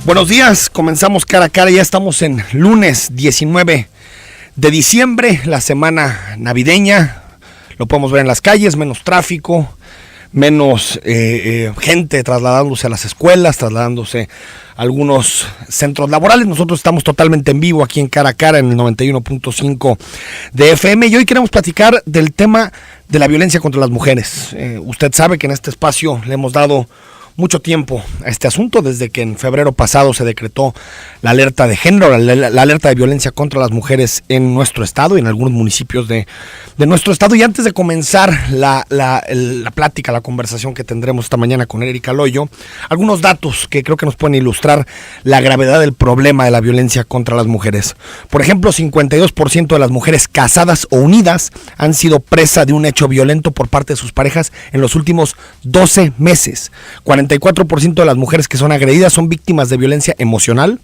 Buenos días, comenzamos cara a cara, ya estamos en lunes 19 de diciembre, la semana navideña, lo podemos ver en las calles, menos tráfico, menos gente trasladándose a las escuelas, trasladándose a algunos centros laborales. Nosotros estamos totalmente en vivo aquí en Cara a Cara en el 91.5 de FM y hoy queremos platicar del tema de la violencia contra las mujeres. Usted sabe que en este espacio le hemos dado mucho tiempo a este asunto, desde que en febrero pasado se decretó la alerta de género, la alerta de violencia contra las mujeres en nuestro estado y en algunos municipios de nuestro estado. Y antes de comenzar la plática, la conversación que tendremos esta mañana con Erika Loyo, algunos datos que creo que nos pueden ilustrar la gravedad del problema de la violencia contra las mujeres. Por ejemplo, 52% de las mujeres casadas o unidas han sido presa de un hecho violento por parte de sus parejas en los últimos 12 meses. 44% de las mujeres que son agredidas son víctimas de violencia emocional,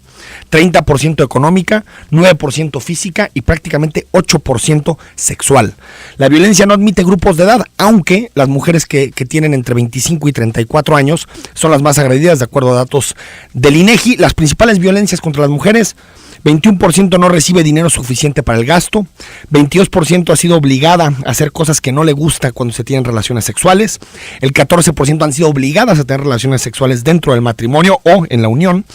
30% económica, 9% física y prácticamente 8% sexual. La violencia no admite grupos de edad, aunque las mujeres que tienen entre 25 y 34 años son las más agredidas, de acuerdo a datos del INEGI. Las principales violencias contra las mujeres: 21% no recibe dinero suficiente para el gasto, 22% ha sido obligada a hacer cosas que no le gusta cuando se tienen relaciones sexuales, el 14% han sido obligadas a tener relaciones sexuales dentro del matrimonio o en la unión,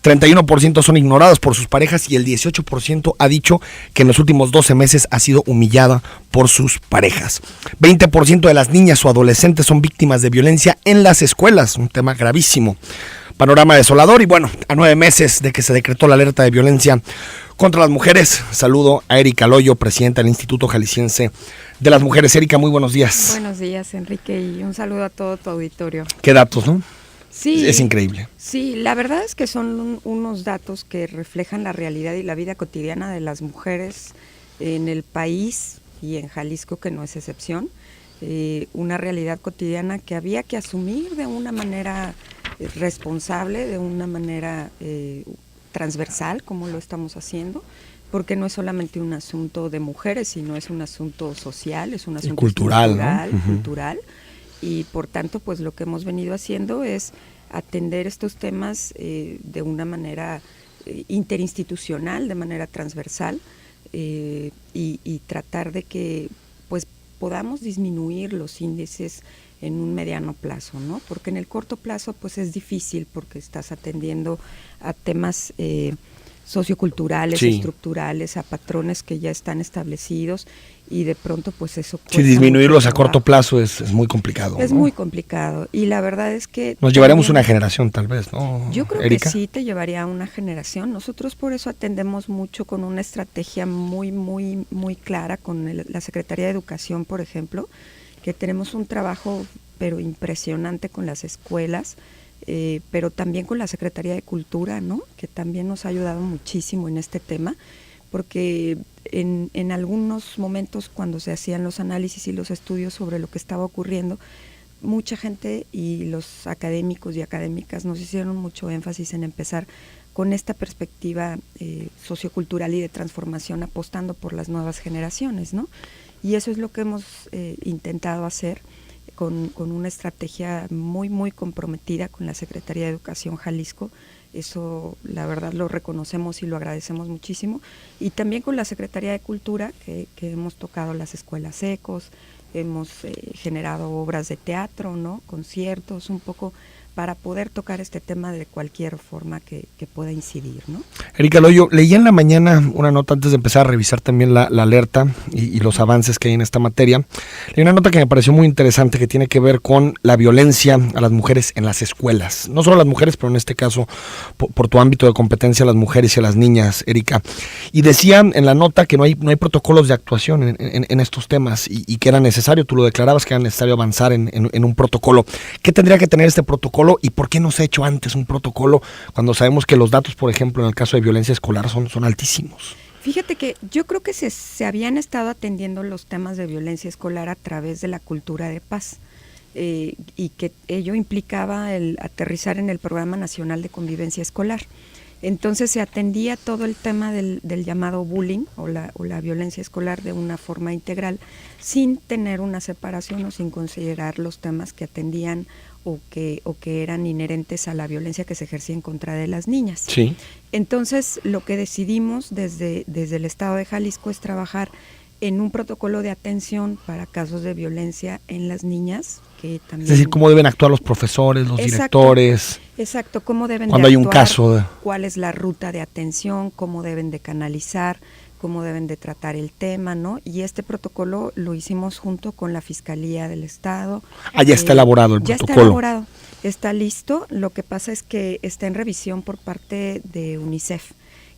31% son ignoradas por sus parejas y el 18% ha dicho que en los últimos 12 meses ha sido humillada por sus parejas. 20% de las niñas o adolescentes son víctimas de violencia en las escuelas, un tema gravísimo. Panorama desolador y bueno, a 9 meses de que se decretó la alerta de violencia contra las mujeres, saludo a Erika Loyo, presidenta del Instituto Jalisciense de las Mujeres. Erika, muy buenos días. Buenos días, Enrique, y un saludo a todo tu auditorio. Qué datos, ¿no? Sí. Es increíble. Sí, la verdad es que son unos datos que reflejan la realidad y la vida cotidiana de las mujeres en el país y en Jalisco, que no es excepción. Una realidad cotidiana que había que asumir de una manera responsable, de una manera transversal, como lo estamos haciendo, porque no es solamente un asunto de mujeres, sino es un asunto social, es un asunto cultural, ¿no? Cultural, y por tanto, pues lo que hemos venido haciendo es atender estos temas de una manera interinstitucional, de manera transversal, y tratar de que pues podamos disminuir los índices en un mediano plazo, ¿no? Porque en el corto plazo pues es difícil, porque estás atendiendo a temas socioculturales, sí, estructurales, a patrones que ya están establecidos y de pronto pues eso sí, disminuirlos a corto plazo es muy complicado. Es, ¿no?, muy complicado, y la verdad es que nos llevaremos una generación tal vez, ¿no? Yo creo, Erika, que sí te llevaría una generación. Nosotros por eso atendemos mucho con una estrategia muy clara con la Secretaría de Educación, por ejemplo, que tenemos un trabajo pero impresionante con las escuelas, pero también con la Secretaría de Cultura, ¿no?, que también nos ha ayudado muchísimo en este tema, porque en algunos momentos cuando se hacían los análisis y los estudios sobre lo que estaba ocurriendo, mucha gente y los académicos y académicas nos hicieron mucho énfasis en empezar con esta perspectiva sociocultural y de transformación, apostando por las nuevas generaciones, ¿no? Y eso es lo que hemos intentado hacer con una estrategia muy comprometida con la Secretaría de Educación Jalisco. Eso la verdad lo reconocemos y lo agradecemos muchísimo. Y también con la Secretaría de Cultura, que hemos tocado las escuelas ECOS, hemos generado obras de teatro, ¿no?, conciertos, un poco para poder tocar este tema de cualquier forma que pueda incidir, ¿no? Erika Loyo, leí en la mañana una nota antes de empezar a revisar también la alerta y los avances que hay en esta materia. Leí una nota que me pareció muy interesante, que tiene que ver con la violencia a las mujeres en las escuelas. No solo a las mujeres, pero en este caso, por tu ámbito de competencia, a las mujeres y a las niñas, Erika. Y decía en la nota que no hay protocolos de actuación en estos temas y que era necesario, tú lo declarabas, que era necesario avanzar en un protocolo. ¿Qué tendría que tener este protocolo y por qué no se ha hecho antes un protocolo cuando sabemos que los datos, por ejemplo, en el caso de violencia escolar son altísimos? Fíjate que yo creo que se habían estado atendiendo los temas de violencia escolar a través de la cultura de paz, y que ello implicaba el aterrizar en el Programa Nacional de Convivencia Escolar. Entonces se atendía todo el tema del llamado bullying o la violencia escolar de una forma integral, sin tener una separación o sin considerar los temas que atendían o que eran inherentes a la violencia que se ejercía en contra de las niñas. Sí. Entonces lo que decidimos desde el Estado de Jalisco es trabajar en un protocolo de atención para casos de violencia en las niñas, que también... Es decir, cómo deben actuar los profesores, los directores. Exacto, cómo deben cuando de hay un actuar, caso. cuál es la ruta de atención, cómo deben de canalizar, cómo deben de tratar el tema, ¿no? Y este protocolo lo hicimos junto con la Fiscalía del Estado. Ya está elaborado el protocolo. Ya está elaborado, está listo. Lo que pasa es que está en revisión por parte de UNICEF,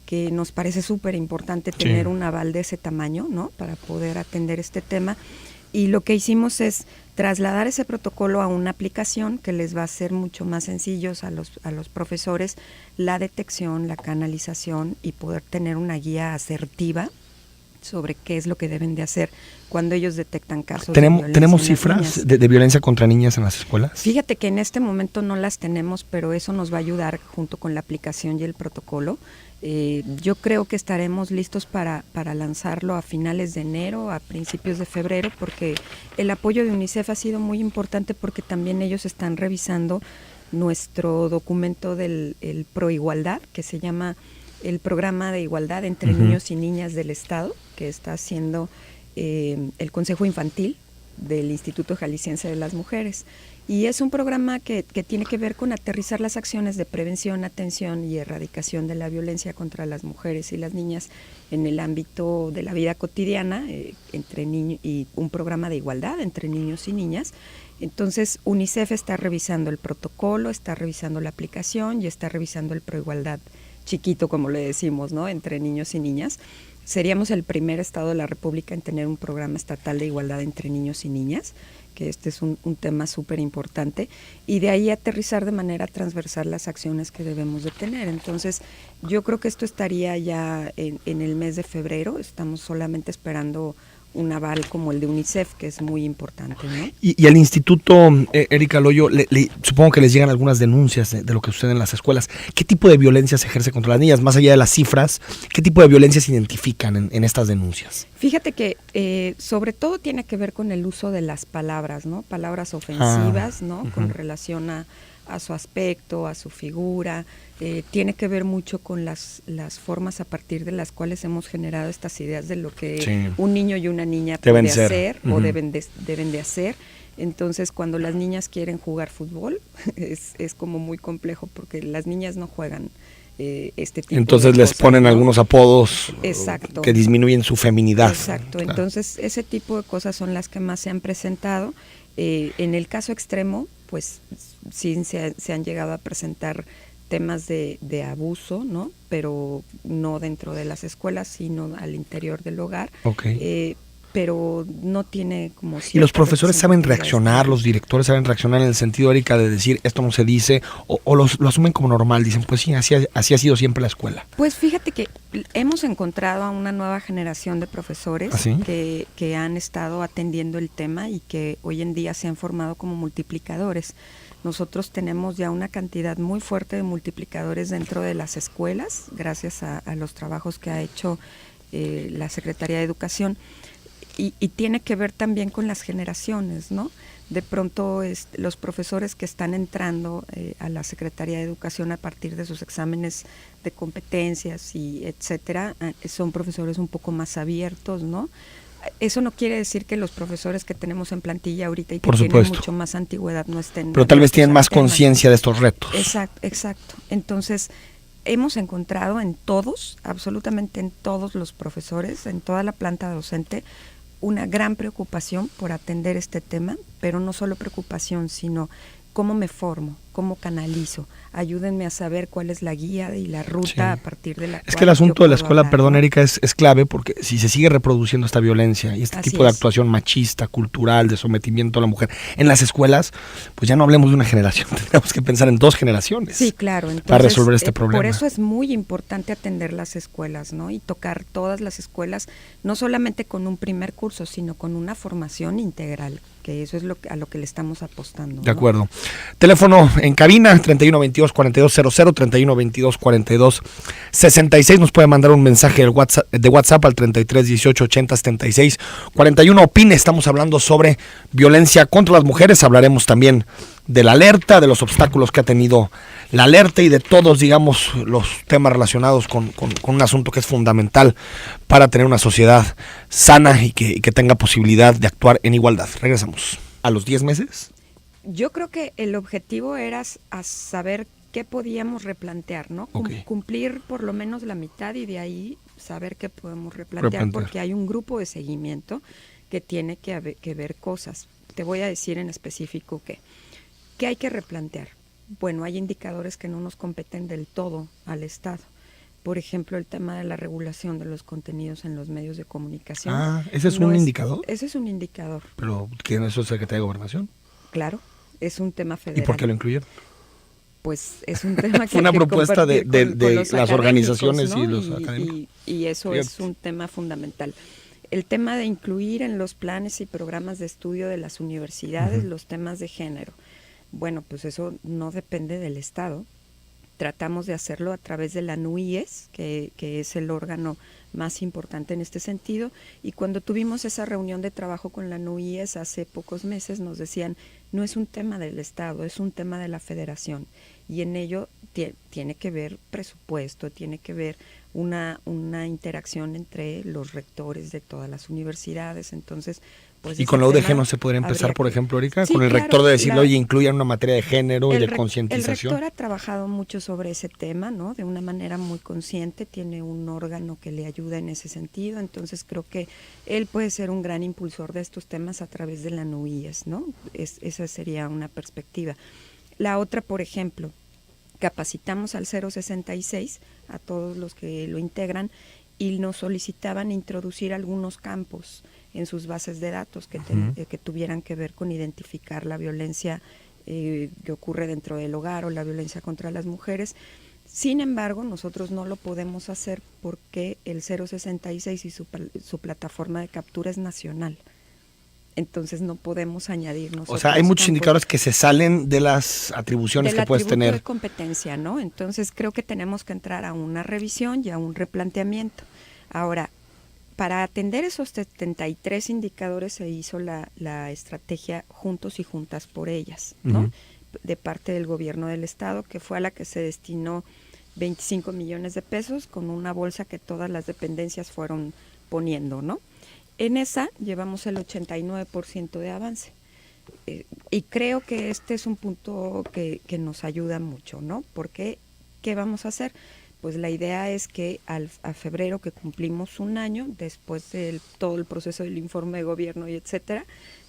que nos parece súper importante tener un aval de ese tamaño, ¿no? Para poder atender este tema. Y lo que hicimos es trasladar ese protocolo a una aplicación que les va a hacer mucho más sencillos a los profesores la detección, la canalización y poder tener una guía asertiva sobre qué es lo que deben de hacer cuando ellos detectan casos de violencia. ¿Tenemos cifras de violencia contra niñas en las escuelas? Fíjate que en este momento no las tenemos, pero eso nos va a ayudar junto con la aplicación y el protocolo. Yo creo que estaremos listos para lanzarlo a finales de enero, a principios de febrero, porque el apoyo de UNICEF ha sido muy importante porque también ellos están revisando nuestro documento del Proigualdad, que se llama el Programa de Igualdad entre Niños y Niñas del Estado, que está haciendo el Consejo Infantil del Instituto Jalisciense de las Mujeres. Y es un programa que tiene que ver con aterrizar las acciones de prevención, atención y erradicación de la violencia contra las mujeres y las niñas en el ámbito de la vida cotidiana, entre niños, y un programa de igualdad entre niños y niñas. Entonces, UNICEF está revisando el protocolo, está revisando la aplicación y está revisando el Proigualdad chiquito, como le decimos, ¿no? Entre niños y niñas. Seríamos el primer estado de la República en tener un programa estatal de igualdad entre niños y niñas, que este es un tema súper importante, y de ahí aterrizar de manera transversal las acciones que debemos de tener. Entonces, yo creo que esto estaría ya en el mes de febrero. Estamos solamente esperando un aval como el de UNICEF, que es muy importante, ¿no? Y al instituto, Erika Loyo, supongo que les llegan algunas denuncias de lo que sucede en las escuelas. ¿Qué tipo de violencia se ejerce contra las niñas? Más allá de las cifras, ¿qué tipo de violencia se identifican en estas denuncias? Fíjate que sobre todo tiene que ver con el uso de las palabras, ¿no? Palabras ofensivas, ¿no? Con relación a su aspecto, a su figura. Tiene que ver mucho con las formas a partir de las cuales hemos generado estas ideas de lo que un niño y una niña pueden hacer o deben de hacer. Entonces, cuando las niñas quieren jugar fútbol, es como muy complejo porque las niñas no juegan este tipo entonces de les cosas, ponen ¿no? algunos apodos que disminuyen su feminidad. Exacto, Claro. Entonces ese tipo de cosas son las que más se han presentado. En el caso extremo, pues sí se han llegado a presentar temas de abuso, ¿no? Pero no dentro de las escuelas, sino al interior del hogar. Okay. Pero no tiene como... ¿Y los profesores saben reaccionar, los directores saben reaccionar en el sentido, Erika, de decir esto no se dice, o lo asumen como normal? Dicen, pues sí, así ha sido siempre la escuela. Pues fíjate que hemos encontrado a una nueva generación de profesores que han estado atendiendo el tema y que hoy en día se han formado como multiplicadores. Nosotros tenemos ya una cantidad muy fuerte de multiplicadores dentro de las escuelas, gracias a los trabajos que ha hecho la Secretaría de Educación. Y tiene que ver también con las generaciones, ¿no? De pronto los profesores que están entrando a la Secretaría de Educación a partir de sus exámenes de competencias y etcétera, son profesores un poco más abiertos, ¿no? Eso no quiere decir que los profesores que tenemos en plantilla ahorita y que tienen mucho más antigüedad no estén... Pero tal vez tienen más conciencia de estos retos. Exacto. Entonces, hemos encontrado en todos, absolutamente en todos los profesores, en toda la planta docente, una gran preocupación por atender este tema, pero no solo preocupación, sino cómo me formo, cómo canalizo. Ayúdenme a saber cuál es la guía y la ruta a partir de la cual... Es que el asunto de la escuela, hablar, perdón, ¿no? Erika, es clave porque si se sigue reproduciendo esta violencia y este tipo de actuación machista, cultural, de sometimiento a la mujer en las escuelas, pues ya no hablemos de una generación, tenemos que pensar en 2 generaciones. Sí, claro. Entonces, para resolver este problema. Por eso es muy importante atender las escuelas, ¿no? Y tocar todas las escuelas, no solamente con un primer curso, sino con una formación integral. que eso es a lo que le estamos apostando, ¿no? De acuerdo. Teléfono en cabina, 3122-4200, 3122-4266. Nos puede mandar un mensaje de WhatsApp al 3318-8076-41. Opine, estamos hablando sobre violencia contra las mujeres. Hablaremos también de la alerta, de los obstáculos que ha tenido la alerta y de todos, digamos, los temas relacionados con un asunto que es fundamental para tener una sociedad sana y que tenga posibilidad de actuar en igualdad. Regresamos. ¿A los 10 meses? Yo creo que el objetivo era a saber qué podíamos replantear, ¿no? Cumplir por lo menos la mitad y de ahí saber qué podemos replantear, porque hay un grupo de seguimiento que tiene que ver cosas. Te voy a decir en específico ¿qué hay que replantear? Bueno, hay indicadores que no nos competen del todo al Estado. Por ejemplo, el tema de la regulación de los contenidos en los medios de comunicación. ¿Ese es un indicador? Ese es un indicador. ¿Pero quién es el secretario de Gobernación? Claro, es un tema federal. ¿Y por qué lo incluyeron? Pues es un tema que fue una propuesta de las organizaciones, ¿no? Y los académicos. Y eso es un tema fundamental. El tema de incluir en los planes y programas de estudio de las universidades los temas de género. Bueno, pues eso no depende del Estado. Tratamos de hacerlo a través de la NUIES, que es el órgano más importante en este sentido, y cuando tuvimos esa reunión de trabajo con la NUIES hace pocos meses nos decían, no es un tema del Estado, es un tema de la Federación, y en ello tiene que ver presupuesto, tiene que ver una interacción entre los rectores de todas las universidades, entonces... Pues ¿Y con la UDG no se podría empezar, por ejemplo, Erika? Sí, con el rector de decirle, oye, incluyan una materia de género y de concientización. El rector ha trabajado mucho sobre ese tema, ¿no? De una manera muy consciente, tiene un órgano que le ayuda en ese sentido, entonces creo que él puede ser un gran impulsor de estos temas a través de la NUIES, ¿no? Esa sería una perspectiva. La otra, por ejemplo, capacitamos al 066, a todos los que lo integran, y nos solicitaban introducir algunos campos en sus bases de datos que tuvieran que ver con identificar la violencia que ocurre dentro del hogar o la violencia contra las mujeres. Sin embargo, nosotros no lo podemos hacer porque el 066 y su plataforma de captura es nacional. Entonces no podemos añadirnos. O sea, hay muchos indicadores que se salen de las atribuciones que puedes tener. De competencia, ¿no? Entonces creo que tenemos que entrar a una revisión y a un replanteamiento. Ahora, para atender esos 73 indicadores se hizo la estrategia Juntos y Juntas por Ellas, ¿no? De parte del gobierno del Estado, que fue a la que se destinó 25 millones de pesos con una bolsa que todas las dependencias fueron poniendo, ¿no? En esa llevamos el 89% de avance. Y creo que este es un punto que nos ayuda mucho, ¿no? Porque, ¿qué vamos a hacer? Pues la idea es que a febrero, que cumplimos un año, después de todo el proceso del informe de gobierno y etcétera,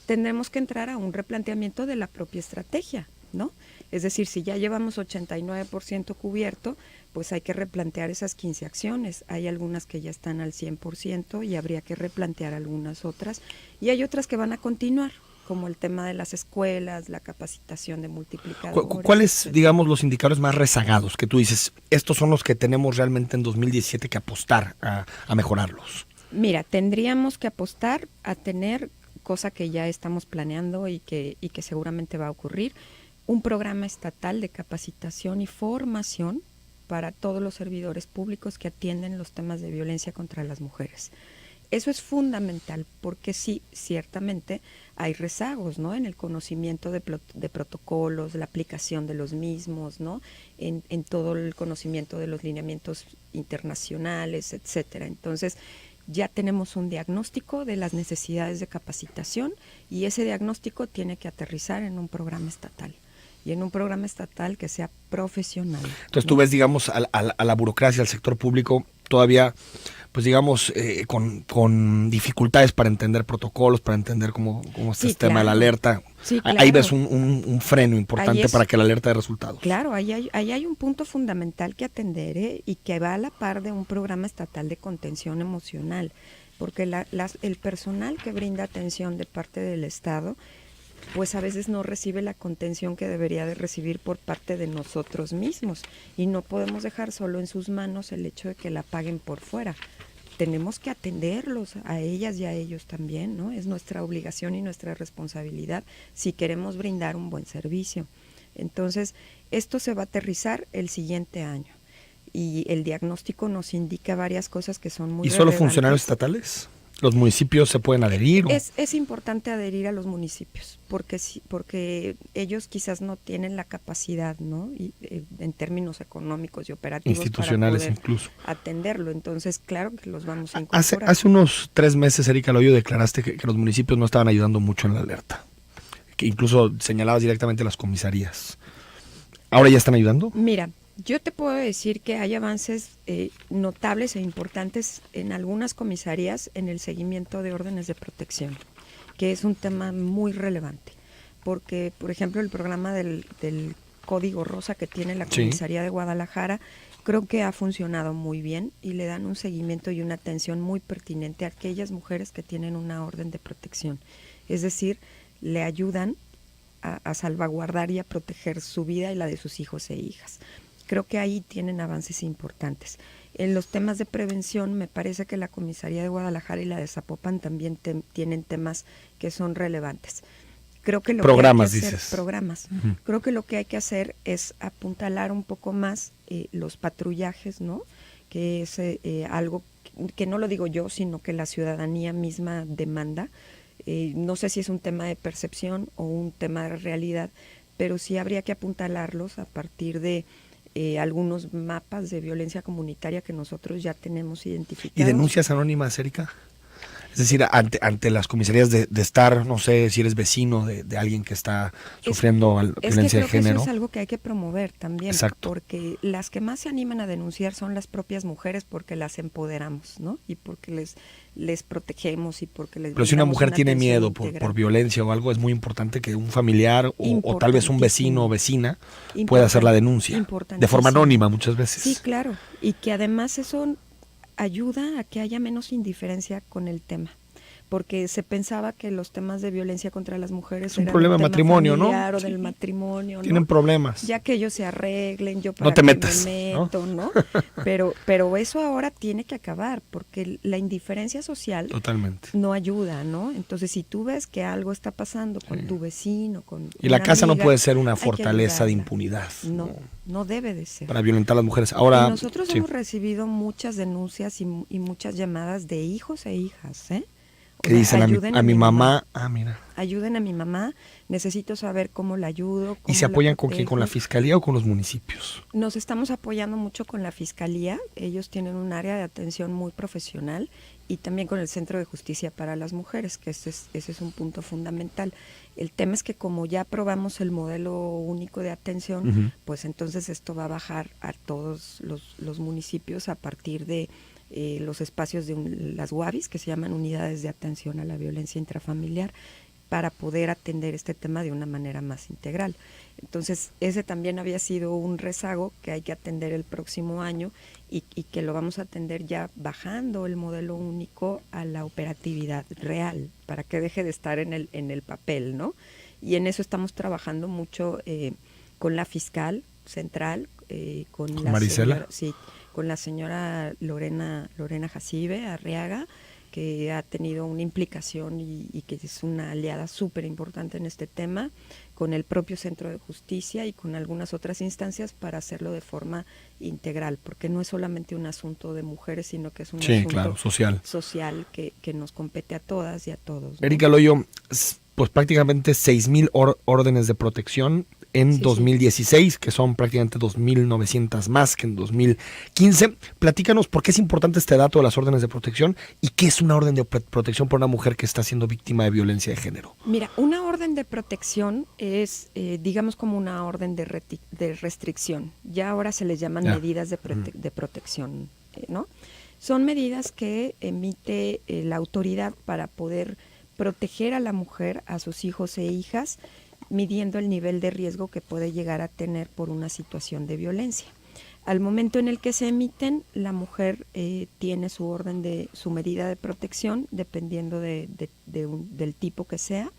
tendremos que entrar a un replanteamiento de la propia estrategia, ¿no? Es decir, si ya llevamos 89% cubierto, pues hay que replantear esas 15 acciones. Hay algunas que ya están al 100% y habría que replantear algunas otras. Y hay otras que van a continuar, como el tema de las escuelas, la capacitación de multiplicadores. ¿Cuáles, digamos, los indicadores más rezagados que tú dices, estos son los que tenemos realmente en 2017 que apostar a mejorarlos? Mira, tendríamos que apostar a tener, cosa que ya estamos planeando y que seguramente va a ocurrir, un programa estatal de capacitación y formación para todos los servidores públicos que atienden los temas de violencia contra las mujeres. Eso es fundamental porque sí, ciertamente hay rezagos, ¿no? En el conocimiento de protocolos, la aplicación de los mismos, ¿no? En todo el conocimiento de los lineamientos internacionales, etcétera. Entonces, ya tenemos un diagnóstico de las necesidades de capacitación y ese diagnóstico tiene que aterrizar en un programa estatal. Y en un programa estatal que sea profesional. Entonces tú ves, digamos, a la burocracia, al sector público, todavía, pues digamos, con dificultades para entender protocolos, para entender cómo está el tema de la alerta. Sí, claro. Ahí ves un freno importante para que la alerta dé resultados. Claro, ahí hay un punto fundamental que atender y que va a la par de un programa estatal de contención emocional, porque el personal que brinda atención de parte del Estado pues a veces no recibe la contención que debería de recibir por parte de nosotros mismos y no podemos dejar solo en sus manos el hecho de que la paguen por fuera. tenemos que atenderlos a ellas y a ellos también, ¿no? Es nuestra obligación y nuestra responsabilidad si queremos brindar un buen servicio. Entonces, esto se va a aterrizar el siguiente año y el diagnóstico nos indica varias cosas que son muy ¿Y solo relevantes. funcionarios estatales? ¿Los municipios se pueden adherir? Es importante adherir a los municipios porque ellos quizás no tienen la capacidad, ¿no? En términos económicos y operativos institucionales para poder incluso atenderlo. Entonces, claro que los vamos a incorporar. Hace unos 3 meses, Erika Loyo, declaraste que los municipios no estaban ayudando mucho en la alerta, que incluso señalabas directamente las comisarías. ¿Ahora ya están ayudando? Mira, yo te puedo decir que hay avances notables e importantes en algunas comisarías en el seguimiento de órdenes de protección, que es un tema muy relevante, porque, por ejemplo, el programa del Código Rosa que tiene la Comisaría de Guadalajara, creo que ha funcionado muy bien y le dan un seguimiento y una atención muy pertinente a aquellas mujeres que tienen una orden de protección. Es decir, le ayudan a salvaguardar y a proteger su vida y la de sus hijos e hijas. Creo que ahí tienen avances importantes. En los temas de prevención, me parece que la Comisaría de Guadalajara y la de Zapopan también tienen temas que son relevantes. Creo que lo programas, que hay que hacer, dices. Programas. Uh-huh. Creo que lo que hay que hacer es apuntalar un poco más los patrullajes, ¿no? Que es algo que no lo digo yo, sino que la ciudadanía misma demanda. No sé si es un tema de percepción o un tema de realidad, pero sí habría que apuntalarlos a partir de algunos mapas de violencia comunitaria que nosotros ya tenemos identificados. ¿Y denuncias anónimas, Erika? Es decir, ante las comisarías de estar, no sé, si eres vecino de alguien que está sufriendo violencia de género. Que eso es algo que hay que promover también. Exacto. Porque las que más se animan a denunciar son las propias mujeres porque las empoderamos, ¿no? Y porque les protegemos y porque les... Pero si una mujer tiene miedo por violencia o algo, es muy importante que un familiar o tal vez un vecino o vecina pueda hacer la denuncia. De forma anónima muchas veces. Sí, claro. Y que además eso ayuda a que haya menos indiferencia con el tema, porque se pensaba que los temas de violencia contra las mujeres eran un problema de matrimonio, ¿no? O del matrimonio, tienen problemas. Ya que ellos se arreglen, yo para no te metas, me meto, ¿no? Pero eso ahora tiene que acabar, porque la indiferencia social totalmente no ayuda, ¿no? Entonces, si tú ves que algo está pasando con tu vecino, con y la casa amiga, no puede ser una fortaleza de impunidad. No debe de ser. Para violentar a las mujeres. Ahora, y nosotros hemos recibido muchas denuncias y muchas llamadas de hijos e hijas, que dicen a mi mamá, mira. Ayuden a mi mamá, necesito saber cómo la ayudo. ¿Y se apoyan con quién? ¿Con la fiscalía o con los municipios? Nos estamos apoyando mucho con la fiscalía, ellos tienen un área de atención muy profesional y también con el Centro de Justicia para las Mujeres, que ese es un punto fundamental. El tema es que como ya aprobamos el modelo único de atención, pues entonces esto va a bajar a todos los municipios a partir de los espacios de las UAVIs, que se llaman Unidades de Atención a la Violencia Intrafamiliar, para poder atender este tema de una manera más integral. Entonces, ese también había sido un rezago que hay que atender el próximo año y que lo vamos a atender ya bajando el modelo único a la operatividad real, para que deje de estar en el papel, ¿no? Y en eso estamos trabajando mucho con la fiscal central, con la Marisela. Señora, sí, con la señora Lorena Jacibe Arriaga, que ha tenido una implicación y que es una aliada súper importante en este tema, con el propio Centro de Justicia y con algunas otras instancias para hacerlo de forma integral, porque no es solamente un asunto de mujeres, sino que es un asunto social que nos compete a todas y a todos, ¿no? Erika Loyo, pues prácticamente 6,000 órdenes de protección en 2016, que son prácticamente 2,900 más que en 2015. Platícanos por qué es importante este dato de las órdenes de protección y qué es una orden de protección por una mujer que está siendo víctima de violencia de género. Mira, una orden de protección es, digamos, como una orden de restricción. Ya ahora se les llaman medidas de protección, ¿no? Son medidas que emite la autoridad para poder proteger a la mujer, a sus hijos e hijas, midiendo el nivel de riesgo que puede llegar a tener por una situación de violencia. Al momento en el que se emiten, la mujer tiene su medida de protección, dependiendo del tipo que sea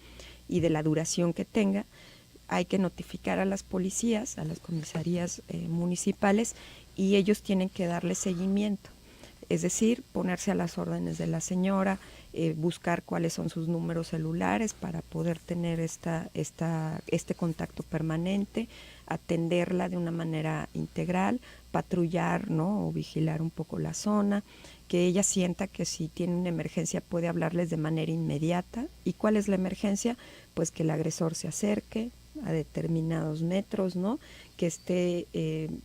y de la duración que tenga. Hay que notificar a las policías, a las comisarías municipales, y ellos tienen que darle seguimiento. Es decir, ponerse a las órdenes de la señora, buscar cuáles son sus números celulares para poder tener este contacto permanente, atenderla de una manera integral, patrullar, ¿no? O vigilar un poco la zona, que ella sienta que si tiene una emergencia puede hablarles de manera inmediata. ¿Y cuál es la emergencia? Pues que el agresor se acerque a determinados metros, ¿no? Que esté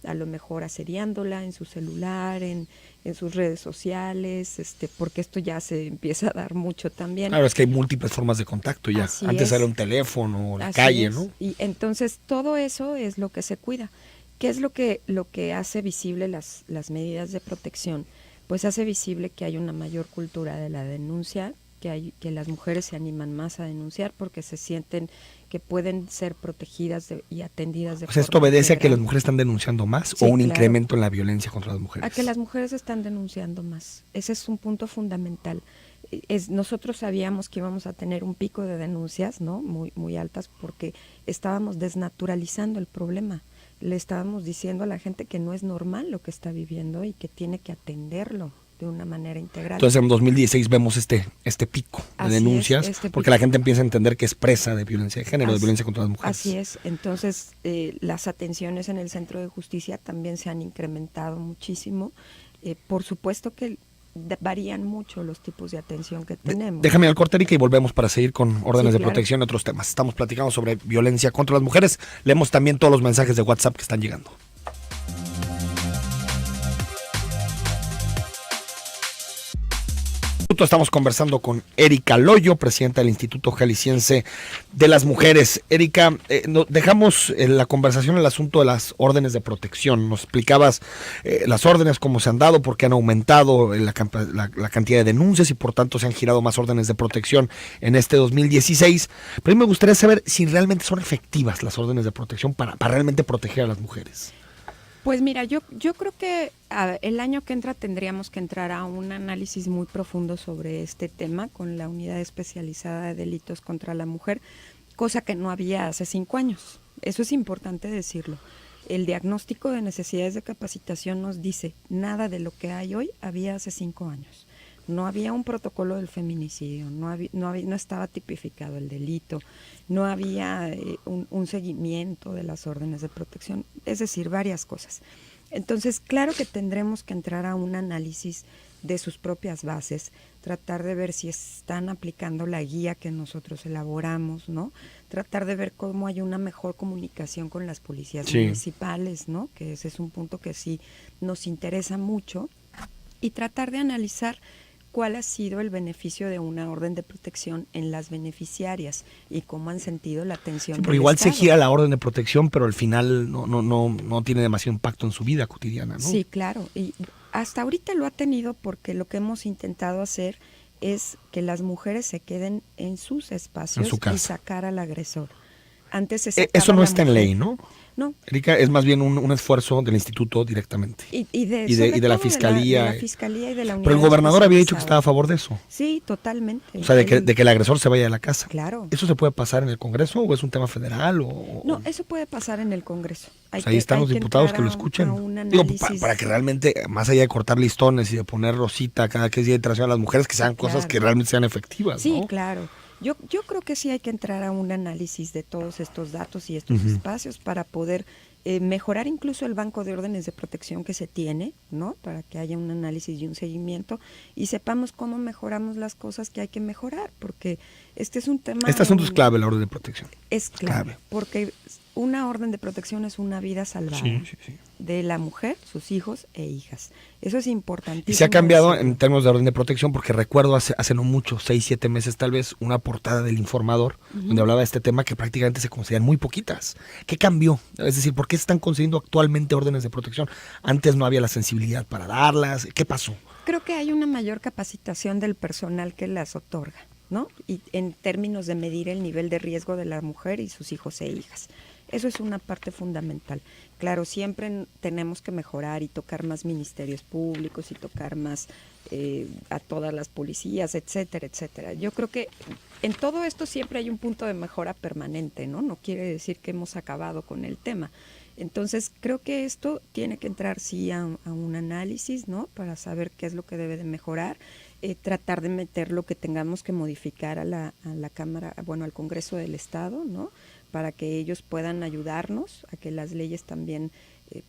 a lo mejor asediándola en su celular, en sus redes sociales, porque esto ya se empieza a dar mucho también. Claro, es que hay múltiples formas de contacto ya. Así Antes es. era un teléfono o la Así calle, es. ¿no? Y entonces todo eso es lo que se cuida. ¿Qué es lo que hace visible las medidas de protección? Pues hace visible que hay una mayor cultura de la denuncia, que las mujeres se animan más a denunciar porque se sienten que pueden ser protegidas y atendidas de O sea, forma ¿esto obedece a que integral. las mujeres están denunciando más Sí, o un claro. incremento en la violencia contra las mujeres? A que las mujeres están denunciando más. Ese es un punto fundamental. Nosotros sabíamos que íbamos a tener un pico de denuncias, ¿no? Muy, muy altas, porque estábamos desnaturalizando el problema. Le estábamos diciendo a la gente que no es normal lo que está viviendo y que tiene que atenderlo de una manera integral. Entonces en 2016 vemos este pico de Así denuncias, es, porque pico. la gente empieza a entender que es presa de violencia de género, de violencia contra las mujeres. Así es. Entonces, las atenciones en el centro de justicia también se han incrementado muchísimo. Por supuesto que varían mucho los tipos de atención que tenemos. Déjame al corte, Erika, y volvemos para seguir con órdenes Sí, de claro. protección y otros temas. Estamos platicando sobre violencia contra las mujeres. Leemos también todos los mensajes de WhatsApp que están llegando. Estamos conversando con Erika Loyo, presidenta del Instituto Jalisciense de las Mujeres. Erika, dejamos la conversación en el asunto de las órdenes de protección. Nos explicabas las órdenes, cómo se han dado, por qué han aumentado la cantidad de denuncias y por tanto se han girado más órdenes de protección en este 2016. Pero a mí me gustaría saber si realmente son efectivas las órdenes de protección para realmente proteger a las mujeres. Pues mira, yo creo que el año que entra tendríamos que entrar a un análisis muy profundo sobre este tema con la Unidad Especializada de Delitos contra la Mujer, cosa que no había hace 5 años. Eso es importante decirlo. El diagnóstico de necesidades de capacitación nos dice nada de lo que hay hoy había hace 5 años. No había un protocolo del feminicidio, no estaba tipificado el delito, no había un seguimiento de las órdenes de protección, es decir, varias cosas. Entonces, claro que tendremos que entrar a un análisis de sus propias bases, tratar de ver si están aplicando la guía que nosotros elaboramos, ¿no? Tratar de ver cómo hay una mejor comunicación con las policías municipales, ¿no? Que ese es un punto que sí nos interesa mucho, y tratar de analizar cuál ha sido el beneficio de una orden de protección en las beneficiarias y cómo han sentido la atención Sí, pero del igual Estado. se gira la orden de protección, pero al final no tiene demasiado impacto en su vida cotidiana, ¿no? Sí, claro. Y hasta ahorita lo ha tenido porque lo que hemos intentado hacer es que las mujeres se queden en sus espacios En su casa. y sacar al agresor. Antes se sacaba Eso no la está en mujer. ley, ¿no? No. Erika, es más bien un esfuerzo del instituto directamente. Y de de la todo fiscalía. De la fiscalía y de la unidad. Pero el gobernador había dicho que estaba especializada. a favor de eso. Sí, totalmente. O sea, de que el agresor se vaya de la casa. Claro. ¿Eso se puede pasar en el Congreso o es un tema federal? No, eso puede pasar en el Congreso. Pues ahí están los diputados que lo escuchen. Digo, para que realmente, más allá de cortar listones y de poner rosita cada que es Día Internacional a las Mujeres, que sean cosas que realmente sean efectivas, Sí, ¿no? claro. Yo creo que sí hay que entrar a un análisis de todos estos datos y estos espacios para poder mejorar incluso el banco de órdenes de protección que se tiene, ¿no? Para que haya un análisis y un seguimiento y sepamos cómo mejoramos las cosas que hay que mejorar, porque este es un tema... Este asunto es clave, la orden de protección. Es clave, porque una orden de protección es una vida salvada de la mujer, sus hijos e hijas. Eso es importantísimo. Y se ha cambiado en términos de orden de protección, porque recuerdo hace no mucho, 6, 7 meses tal vez, una portada del Informador, donde hablaba de este tema que prácticamente se consideran muy poquitas. ¿Qué cambió? Es decir, ¿por qué se están concediendo actualmente órdenes de protección? Antes no había la sensibilidad para darlas. ¿Qué pasó? Creo que hay una mayor capacitación del personal que las otorga, ¿no? Y en términos de medir el nivel de riesgo de la mujer y sus hijos e hijas. Eso es una parte fundamental. Claro, siempre tenemos que mejorar y tocar más ministerios públicos y tocar más a todas las policías, etcétera, etcétera. Yo creo que en todo esto siempre hay un punto de mejora permanente, ¿no? No quiere decir que hemos acabado con el tema. Entonces, creo que esto tiene que entrar sí a un análisis, ¿no? Para saber qué es lo que debe de mejorar, tratar de meter lo que tengamos que modificar a la Cámara, bueno, al Congreso del Estado, ¿no? Para que ellos puedan ayudarnos a que las leyes también,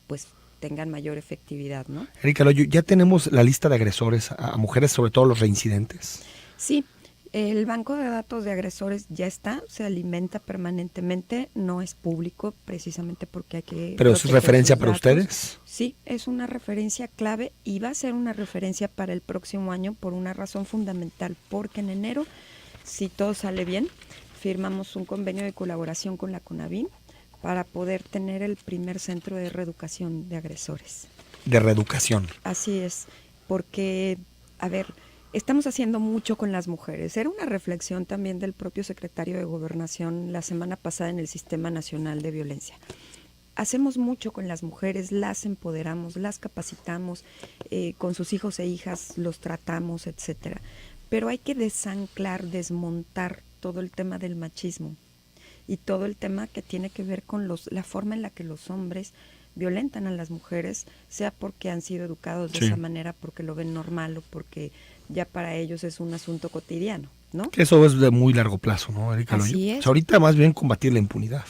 pues, tengan mayor efectividad, ¿no? Erika Loyo, ¿ya tenemos la lista de agresores a mujeres, sobre todo los reincidentes? Sí. El banco de datos de agresores ya está, se alimenta permanentemente, no es público precisamente porque hay que... ¿Pero es referencia para ustedes? Sí, es una referencia clave y va a ser una referencia para el próximo año por una razón fundamental, porque en enero, si todo sale bien, firmamos un convenio de colaboración con la CONAVIM para poder tener el primer centro de reeducación de agresores. De reeducación. Así es, porque, a ver... Estamos haciendo mucho con las mujeres. Era una reflexión también del propio secretario de Gobernación la semana pasada en el Sistema Nacional de Violencia. Hacemos mucho con las mujeres, las empoderamos, las capacitamos, con sus hijos e hijas los tratamos, etcétera. Pero hay que desanclar, desmontar todo el tema del machismo y todo el tema que tiene que ver con la forma en la que los hombres violentan a las mujeres, sea porque han sido educados de esa manera, porque lo ven normal o porque ya para ellos es un asunto cotidiano, ¿no? Que eso es de muy largo plazo, ¿no, Erika Loyo? Así es. O sea, ahorita más bien combatir la impunidad.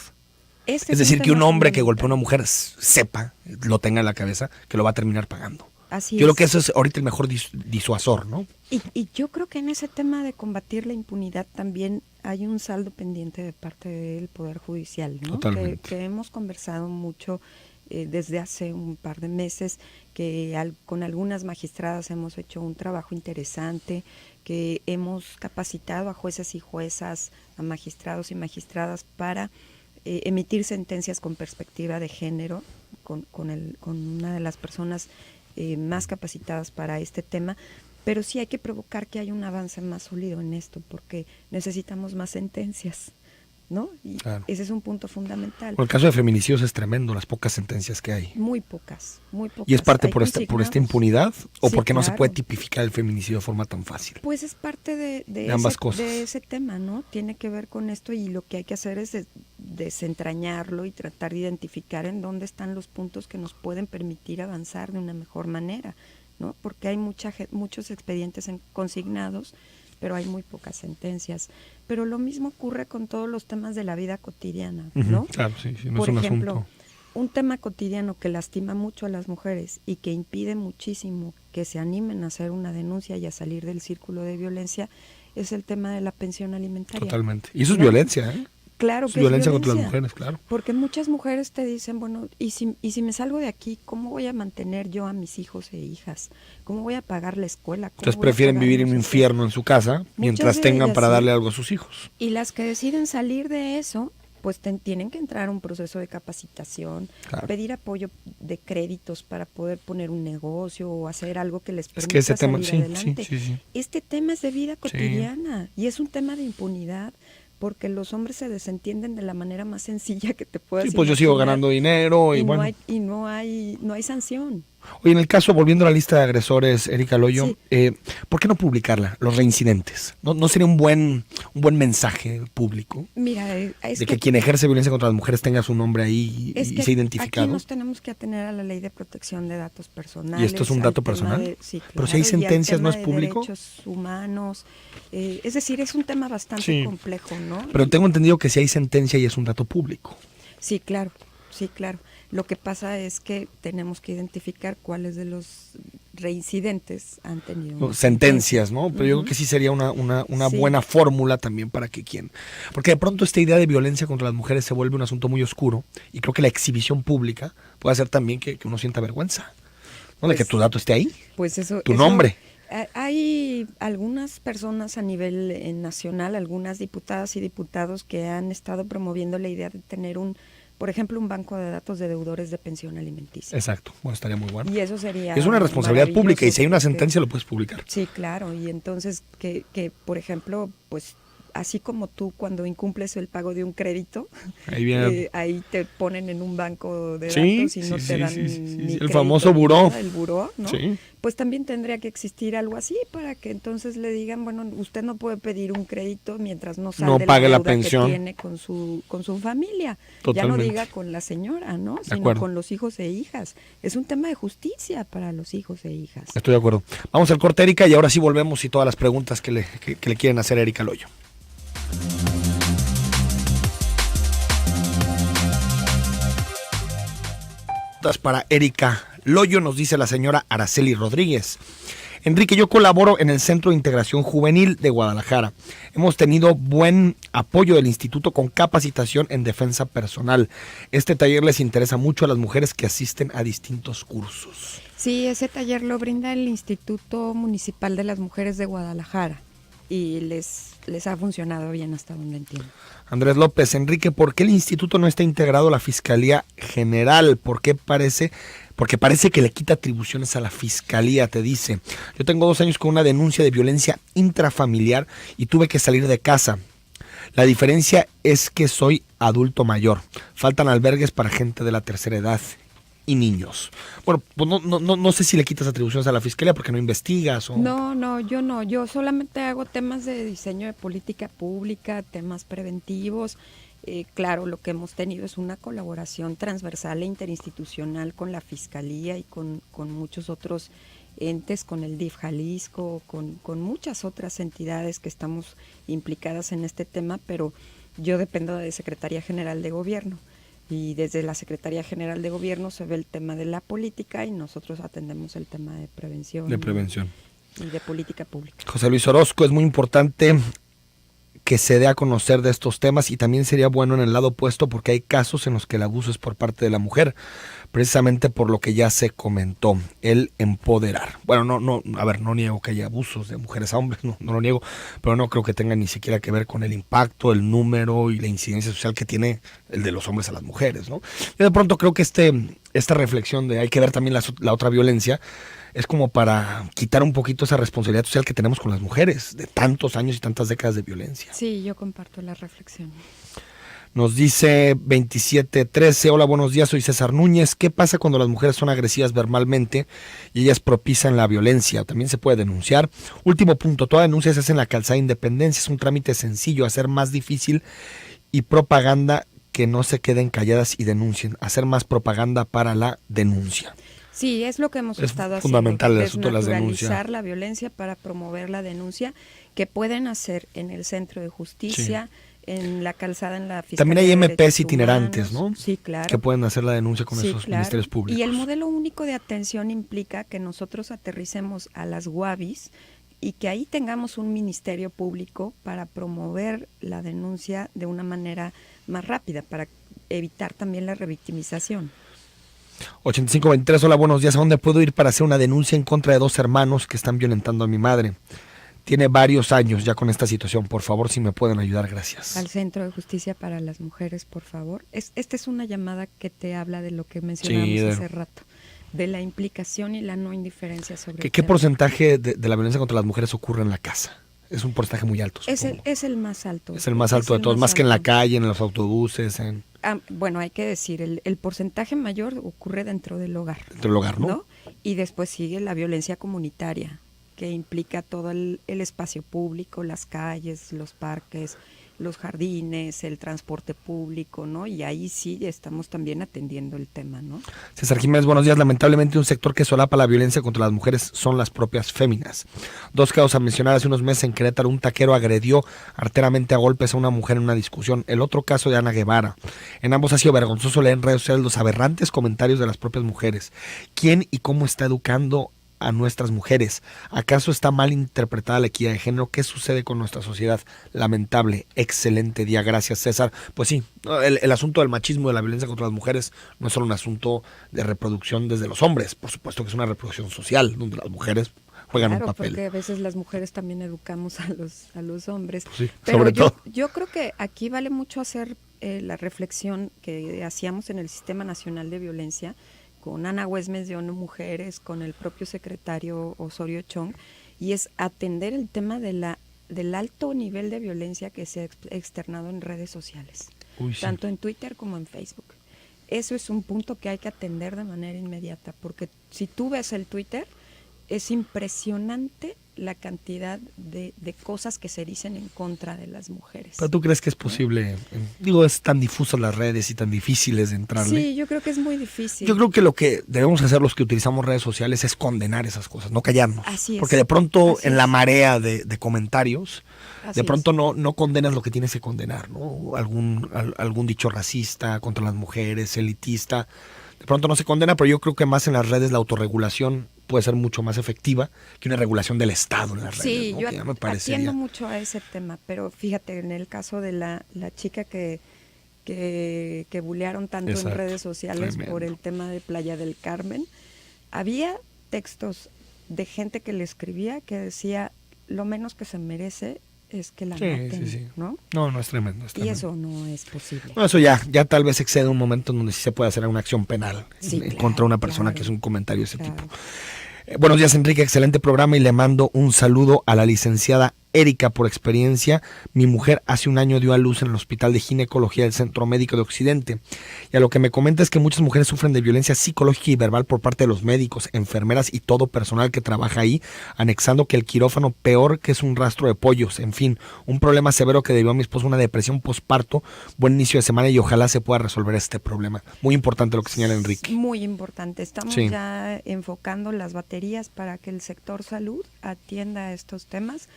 Es decir, que un hombre que golpea a una mujer sepa, lo tenga en la cabeza, que lo va a terminar pagando. Así yo creo que eso es ahorita el mejor disuasor, ¿no? Y yo creo que en ese tema de combatir la impunidad también hay un saldo pendiente de parte del Poder Judicial, ¿no? Totalmente. Que hemos conversado mucho desde hace un par de meses, que con algunas magistradas hemos hecho un trabajo interesante, que hemos capacitado a jueces y juezas, a magistrados y magistradas para emitir sentencias con perspectiva de género, con una de las personas más capacitadas para este tema, pero sí hay que provocar que haya un avance más sólido en esto, porque necesitamos más sentencias, ¿no? Y claro, ese es un punto fundamental. Por el caso de feminicidios es tremendo, las pocas sentencias que hay. Muy pocas, muy pocas. ¿Y es parte por esta impunidad o sí, porque no claro, se puede tipificar el feminicidio de forma tan fácil? Pues es parte de ambas cosas. De ese tema, ¿no? Tiene que ver con esto y lo que hay que hacer es desentrañarlo y tratar de identificar en dónde están los puntos que nos pueden permitir avanzar de una mejor manera, ¿no? Porque hay muchos expedientes consignados, pero hay muy pocas sentencias. Pero lo mismo ocurre con todos los temas de la vida cotidiana, ¿no? Claro, sí, no Por es un ejemplo, asunto. Un tema cotidiano que lastima mucho a las mujeres y que impide muchísimo que se animen a hacer una denuncia y a salir del círculo de violencia es el tema de la pensión alimentaria. Totalmente. Y eso es violencia, ¿eh? Claro que es violencia contra las mujeres, claro. Porque muchas mujeres te dicen, bueno, y si me salgo de aquí, ¿cómo voy a mantener yo a mis hijos e hijas? ¿Cómo voy a pagar la escuela? Entonces prefieren vivir en un infierno en su casa mientras tengan para darle algo a sus hijos. Y las que deciden salir de eso, pues tienen que entrar a un proceso de capacitación, claro, pedir apoyo de créditos para poder poner un negocio o hacer algo que les permita ese tema, salir adelante. Sí. Este tema es de vida cotidiana y es un tema de impunidad, porque los hombres se desentienden de la manera más sencilla que te puedas imaginar. Pues yo sigo ganando dinero y bueno. No hay sanción. Oye, en el caso, volviendo a la lista de agresores, Erika Loyo, ¿por qué no publicarla, los reincidentes? ¿No sería un buen mensaje público? Mira, de que quien ejerce violencia contra las mujeres tenga su nombre ahí y sea identificado. Aquí nos tenemos que atener a la ley de protección de datos personales. ¿Y esto es un dato personal? Sí, claro. Pero si hay sentencias, ¿no es público? Derechos humanos. Es decir, es un tema bastante complejo, ¿no? Pero tengo entendido que si hay sentencia y es un dato público. Sí, claro. Lo que pasa es que tenemos que identificar cuáles de los reincidentes han tenido sentencias, ¿no? Pero yo creo que sí sería una buena fórmula también para que porque de pronto esta idea de violencia contra las mujeres se vuelve un asunto muy oscuro y creo que la exhibición pública puede hacer también que uno sienta vergüenza, ¿no? De que tu dato esté ahí, tu nombre. Hay algunas personas a nivel nacional, algunas diputadas y diputados que han estado promoviendo la idea de tener por ejemplo, un banco de datos de deudores de pensión alimenticia. Exacto, bueno, estaría muy bueno. Y eso sería es una responsabilidad pública y si hay una sentencia lo puedes publicar. Sí, claro, y entonces que por ejemplo, pues así como tú cuando incumples el pago de un crédito, Ahí viene. ahí te ponen en un banco de Sí, datos y no sí, te sí, dan sí, sí, ni el crédito famoso ni buró. nada, el buró, ¿no? Sí. Pues también tendría que existir algo así para que entonces le digan, bueno, usted no puede pedir un crédito mientras no No salde pague la deuda que pensión. tiene con su familia. Ya no Totalmente. diga con la señora, ¿no? De Sino acuerdo. con los hijos e hijas. Es un tema de justicia para los hijos e hijas. Estoy de acuerdo. Vamos al corte, Erika, y ahora sí volvemos y todas las preguntas que le quieren hacer a Erika Loyo. Para Erika Loyo, nos dice la señora Araceli Rodríguez. Enrique, yo colaboro en el Centro de Integración Juvenil de Guadalajara. Hemos tenido buen apoyo del instituto con capacitación en defensa personal. Este taller les interesa mucho a las mujeres que asisten a distintos cursos. Sí, ese taller lo brinda el Instituto Municipal de las Mujeres de Guadalajara y les ha funcionado bien hasta donde entiendo. Andrés López, Enrique, ¿por qué el instituto no está integrado a la Fiscalía General? Porque parece que le quita atribuciones a la Fiscalía, te dice. Yo tengo 2 años con una denuncia de violencia intrafamiliar y tuve que salir de casa. La diferencia es que soy adulto mayor. Faltan albergues para gente de la tercera edad y niños. Bueno, pues no sé si le quitas atribuciones a la Fiscalía porque no investigas. No, yo no. Yo solamente hago temas de diseño de política pública, temas preventivos. Claro, lo que hemos tenido es una colaboración transversal e interinstitucional con la Fiscalía y con muchos otros entes, con el DIF Jalisco, con muchas otras entidades que estamos implicadas en este tema, pero yo dependo de Secretaría General de Gobierno. Y desde la Secretaría General de Gobierno se ve el tema de la política y nosotros atendemos el tema de prevención. Y de política pública. José Luis Orozco, es muy importante que se dé a conocer de estos temas y también sería bueno en el lado opuesto porque hay casos en los que el abuso es por parte de la mujer, precisamente por lo que ya se comentó, el empoderar. Bueno, no niego que haya abusos de mujeres a hombres, no lo niego, pero no creo que tenga ni siquiera que ver con el impacto, el número y la incidencia social que tiene el de los hombres a las mujeres, ¿no? Yo de pronto creo que esta reflexión de hay que ver también la otra violencia es como para quitar un poquito esa responsabilidad social que tenemos con las mujeres de tantos años y tantas décadas de violencia. Sí, yo comparto la reflexión. Nos dice 2713, hola, buenos días, soy César Núñez. ¿Qué pasa cuando las mujeres son agresivas verbalmente y ellas propician la violencia? También se puede denunciar. Último punto, toda denuncia se hace en la calzada Independencia, es un trámite sencillo, hacer más difícil y propaganda que no se queden calladas y denuncien, hacer más propaganda para la denuncia. Sí, es lo que hemos estado haciendo. Fundamental el asunto de las denuncias. Desnaturalizar la violencia para promover la denuncia que pueden hacer en el Centro de Justicia, en la calzada, en la Fiscalía. También hay de MPs Derechos itinerantes, Humanos. ¿no? Sí, claro. Que pueden hacer la denuncia con esos ministerios públicos. Y el modelo único de atención implica que nosotros aterricemos a las UAVIs y que ahí tengamos un ministerio público para promover la denuncia de una manera más rápida, para evitar también la revictimización. 8523, hola, buenos días. ¿A dónde puedo ir para hacer una denuncia en contra de 2 hermanos que están violentando a mi madre? Tiene varios años ya con esta situación. Por favor, si me pueden ayudar, gracias. Al Centro de Justicia para las Mujeres, por favor. Esta es una llamada que te habla de lo que mencionábamos hace rato, de la implicación y la no indiferencia sobre ¿Qué porcentaje de la violencia contra las mujeres ocurre en la casa? Es un porcentaje muy alto. Es el más alto. Es el más alto de todos, más que en la calle, en los autobuses. Bueno, hay que decir, el porcentaje mayor ocurre dentro del hogar. Dentro del hogar, ¿no? Y después sigue la violencia comunitaria, que implica todo el espacio público, las calles, los parques, los jardines, el transporte público, ¿no? Y ahí sí estamos también atendiendo el tema, ¿no? César Jiménez, buenos días. Lamentablemente un sector que solapa la violencia contra las mujeres son las propias féminas. 2 casos a mencionar: hace unos meses en Querétaro un taquero agredió arteramente a golpes a una mujer en una discusión. El otro caso de Ana Guevara. En ambos ha sido vergonzoso leer en redes sociales los aberrantes comentarios de las propias mujeres. ¿Quién y cómo está educando a nuestras mujeres? ¿Acaso está mal interpretada la equidad de género? ¿Qué sucede con nuestra sociedad? Lamentable. Excelente día, gracias, César. Pues sí, el asunto del machismo y de la violencia contra las mujeres no es solo un asunto de reproducción desde los hombres, por supuesto que es una reproducción social donde las mujeres juegan un papel. Porque a veces las mujeres también educamos a los hombres. Pues sí, pero sobre todo. Yo creo que aquí vale mucho hacer la reflexión que hacíamos en el Sistema Nacional de Violencia con Ana Güemes de ONU Mujeres, con el propio secretario Osorio Chong, y es atender el tema de la del alto nivel de violencia que se ha externado en redes sociales, tanto en Twitter como en Facebook. Eso es un punto que hay que atender de manera inmediata, porque si tú ves el Twitter, es impresionante la cantidad de cosas que se dicen en contra de las mujeres. ¿Pero tú crees que es posible? Digo, es tan difusas las redes y tan difíciles de entrarle. Sí, yo creo que es muy difícil. Yo creo que lo que debemos hacer los que utilizamos redes sociales es condenar esas cosas, no callarnos. Así es. Porque de pronto Así en es. la marea de comentarios, Así de pronto es. no condenas lo que tienes que condenar, ¿no? Algún dicho racista contra las mujeres, elitista. De pronto no se condena, pero yo creo que más en las redes la autorregulación puede ser mucho más efectiva que una regulación del Estado en las redes. Sí, ¿no? yo Que ya me parecería. atiendo mucho a ese tema, pero fíjate, en el caso de la chica que bulearon tanto Exacto, en redes sociales tremendo. por el tema de Playa del Carmen, había textos de gente que le escribía que decía, lo menos que se merece es que la maten, ¿no? No es tremendo. Y eso no es posible. No, eso ya tal vez excede un momento en donde sí se puede hacer una acción penal contra una persona que es un comentario de ese tipo. Buenos días, Enrique, excelente programa y le mando un saludo a la licenciada Erika por experiencia. Mi mujer hace un año dio a luz en el Hospital de Ginecología del Centro Médico de Occidente. Y a lo que me comenta es que muchas mujeres sufren de violencia psicológica y verbal por parte de los médicos, enfermeras y todo personal que trabaja ahí, anexando que el quirófano peor que es un rastro de pollos. En fin, un problema severo que debió a mi esposo una depresión posparto. Buen inicio de semana y ojalá se pueda resolver este problema. Muy importante lo que señala Enrique. Muy importante. Estamos ya enfocando las baterías para que el sector salud atienda estos temas.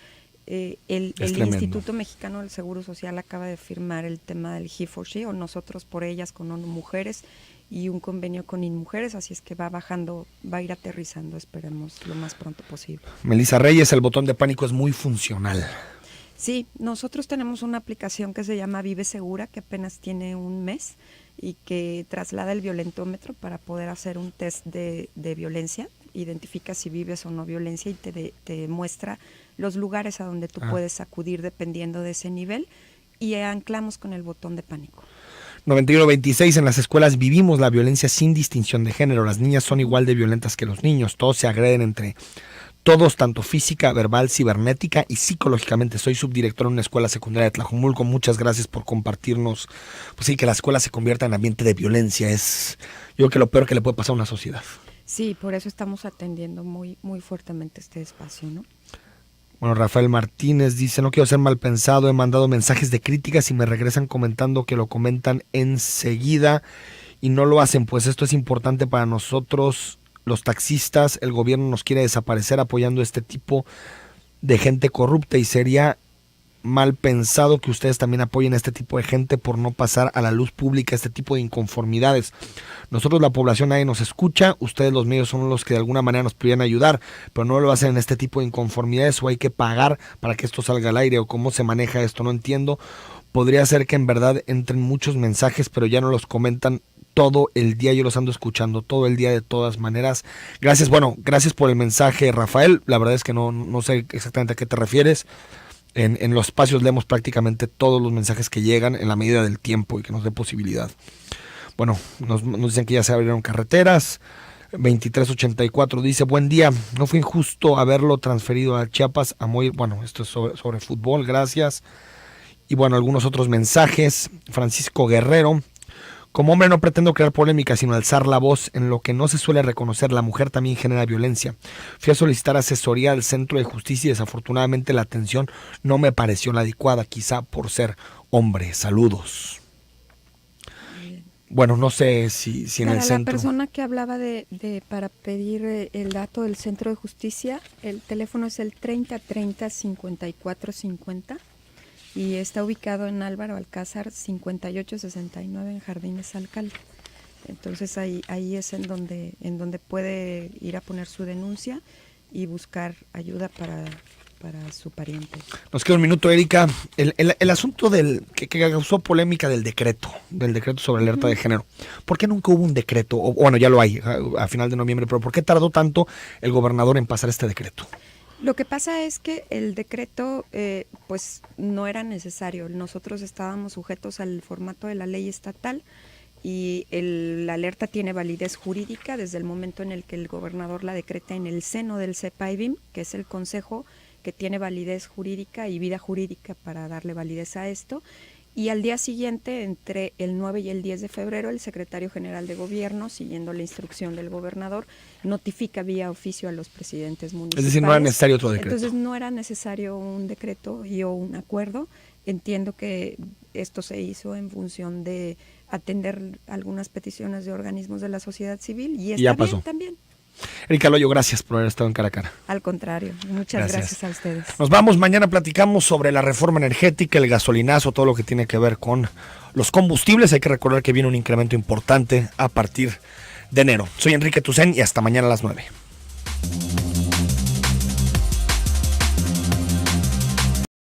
El Instituto Mexicano del Seguro Social acaba de firmar el tema del He for She, o Nosotros por Ellas con ONU Mujeres, y un convenio con InMujeres, así es que va a ir aterrizando, esperemos, lo más pronto posible. Melissa Reyes, el botón de pánico es muy funcional. Sí, nosotros tenemos una aplicación que se llama Vive Segura, que apenas tiene un mes y que traslada el violentómetro para poder hacer un test de violencia, identifica si vives o no violencia y te muestra los lugares a donde tú puedes acudir dependiendo de ese nivel, y anclamos con el botón de pánico. 91-26, en las escuelas vivimos la violencia sin distinción de género. Las niñas son igual de violentas que los niños. Todos se agreden entre todos, tanto física, verbal, cibernética y psicológicamente. Soy subdirector en una escuela secundaria de Tlajomulco. Muchas gracias por compartirnos. Pues sí, que la escuela se convierta en ambiente de violencia es, yo creo que lo peor que le puede pasar a una sociedad. Sí, por eso estamos atendiendo muy, muy fuertemente este espacio, ¿no? Bueno, Rafael Martínez dice, no quiero ser mal pensado, he mandado mensajes de críticas y me regresan comentando que lo comentan enseguida y no lo hacen, pues esto es importante para nosotros, los taxistas. El gobierno nos quiere desaparecer apoyando este tipo de gente corrupta y sería mal pensado que ustedes también apoyen a este tipo de gente por no pasar a la luz pública este tipo de inconformidades. Nosotros, la población, nadie nos escucha, ustedes los medios son los que de alguna manera nos podrían ayudar, pero no lo hacen en este tipo de inconformidades, o hay que pagar para que esto salga al aire, o cómo se maneja esto, no entiendo. Podría ser que en verdad entren muchos mensajes, pero ya no los comentan todo el día, yo los ando escuchando todo el día de todas maneras. Gracias, bueno, gracias por el mensaje, Rafael, la verdad es que no sé exactamente a qué te refieres. En los espacios leemos prácticamente todos los mensajes que llegan en la medida del tiempo y que nos dé posibilidad. Bueno, nos dicen que ya se abrieron carreteras. 2384 dice, buen día, no fue injusto haberlo transferido a Chiapas, a Moir. Bueno, esto es sobre fútbol, gracias. Y bueno, algunos otros mensajes. Francisco Guerrero, como hombre no pretendo crear polémica, sino alzar la voz. En lo que no se suele reconocer, la mujer también genera violencia. Fui a solicitar asesoría al Centro de Justicia y desafortunadamente la atención no me pareció la adecuada, quizá por ser hombre. Saludos. Bueno, no sé si en el centro. Para la persona que hablaba para pedir el dato del Centro de Justicia, el teléfono es el 3030-5450 y está ubicado en Álvaro Alcázar 5869 en Jardines Alcalde. Entonces ahí es en donde puede ir a poner su denuncia y buscar ayuda para su pariente. Nos queda un minuto, Erika. El asunto que causó polémica del decreto sobre alerta de género. ¿Por qué nunca hubo un decreto? Bueno, ya lo hay a final de noviembre, pero ¿por qué tardó tanto el gobernador en pasar este decreto? Lo que pasa es que el decreto pues no era necesario. Nosotros estábamos sujetos al formato de la ley estatal y la alerta tiene validez jurídica desde el momento en el que el gobernador la decreta en el seno del CEPAIBIM, que es el consejo que tiene validez jurídica y vida jurídica para darle validez a esto. Y al día siguiente, entre el 9 y el 10 de febrero, el secretario general de gobierno, siguiendo la instrucción del gobernador, notifica vía oficio a los presidentes municipales. Es decir, no era necesario otro decreto. Entonces no era necesario un decreto y o un acuerdo. Entiendo que esto se hizo en función de atender algunas peticiones de organismos de la sociedad civil y está ya bien pasó. también. Erika Loyo, gracias por haber estado en Cara a Cara. Al contrario, muchas gracias a ustedes. Nos vamos, mañana platicamos sobre la reforma energética, el gasolinazo, todo lo que tiene que ver con los combustibles. Hay que recordar que viene un incremento importante a partir de enero. Soy Enrique Tucen y hasta mañana a las 9.